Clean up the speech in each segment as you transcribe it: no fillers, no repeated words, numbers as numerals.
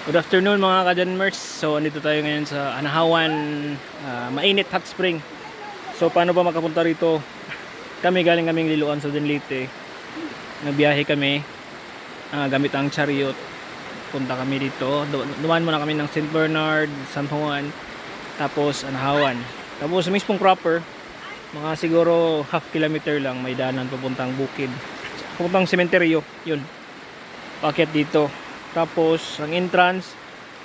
Good afternoon mga ka-Janmers. So andito tayo ngayon sa Anahawan, mainit hot spring. So paano ba makapunta rito? Galing kaming Liloan sa Leyte. Nagbiyahe kami gamit ang chariot. Punta kami dito. Dumaan muna kami ng St. Bernard, San Juan, tapos Anahawan. Tapos sa mismong proper, mga siguro half kilometer lang may daanan papuntang bukid. Papuntang sementeryo, yun. Paakyat dito. Tapos ang entrance,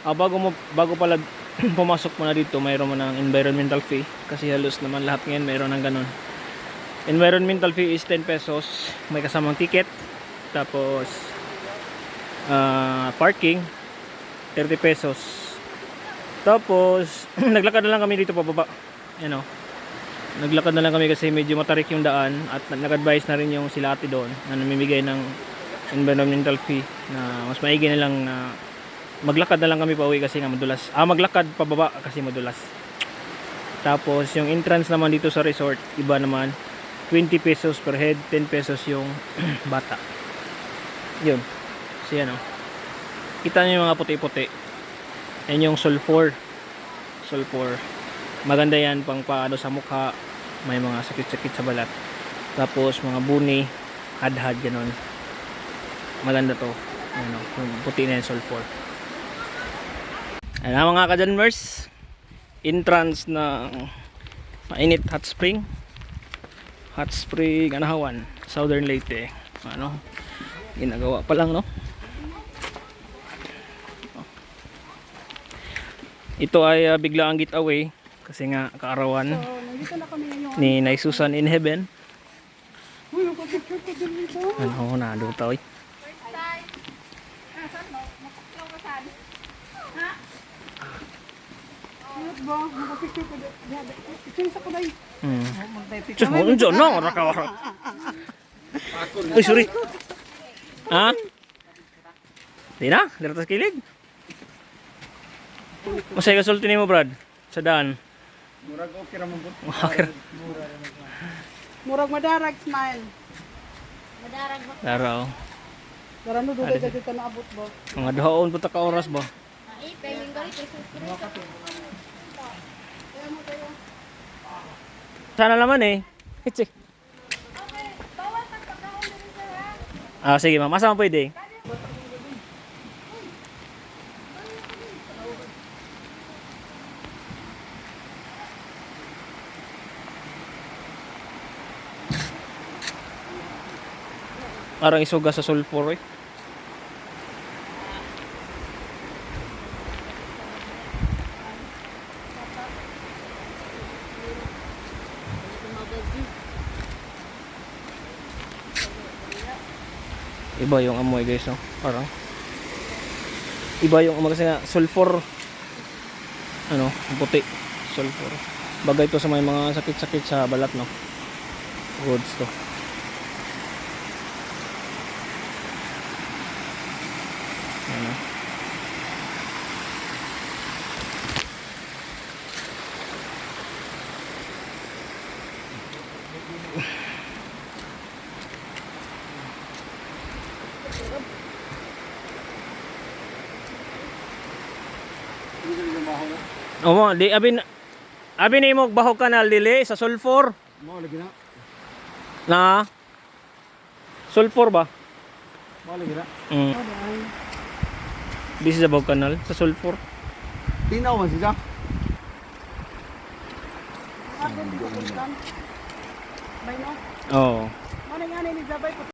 bago pala pumasok mo na dito, mayroon mo ng environmental fee kasi halos naman lahat ngayon mayroon ng ganun. Environmental fee is 10 pesos, may kasamang ticket. Tapos parking 30 pesos. Tapos naglakad na lang kami dito pababa. Ano? Naglakad na lang kami kasi medyo matarik yung daan at nag-advise na rin yung sila ate doon na namimigay ng environmental fee na mas maigi na lang na maglakad na lang kami pauwi kasi nga madulas. Maglakad pababa kasi madulas. Tapos yung entrance naman dito sa resort, iba naman 20 pesos per head, 10 pesos yung bata. Yun. So yan o. Kita nyo yung mga puti-puti. Yan yung sulfur. Maganda yan pang paano sa mukha. May mga sakit-sakit sa balat. Tapos mga buni, hadhad, ganon. Maganda to. Ano, puti na yung sulfur. Ayan mga ka-Janmers, entrance ng mainit hot spring Anahawan, Southern Leyte. Ano, ginagawa pa lang, no? Ito ay bigla ang getaway kasi nga kaarawan ni Nay Susan in heaven. Ano na dutaw eh. Diyos mo, dyan no, raka-raka. Uy, sorry. Di na? Diratas kilig? Masaya ka sulti mo, Brad? Sa daan? Murag okay ra mo. Murag madarag smile. Laraw. Darano dugay dagit ka naabot ba? Mga dahaon po ka oras ba? Sana naman eh. Hitsi. Sige ma'am. Masa mo pwede? Parang isuga sa sulfur eh. Iba yung amoy guys, no? Parang iba yung amoy kasi nga sulfur, ano, puti, sulfur. Bagay to sa may mga sakit-sakit sa balat, no? Goods to. Ano? Omo, di abi ni mo bahog kanal dili sa sulfur. Mo lagi na. Na sulfur ba? Mo lagi na. This is bahog kanal sa sulfur. Tinaw man siya. Bay no. Oh. Ano nga ni Zabay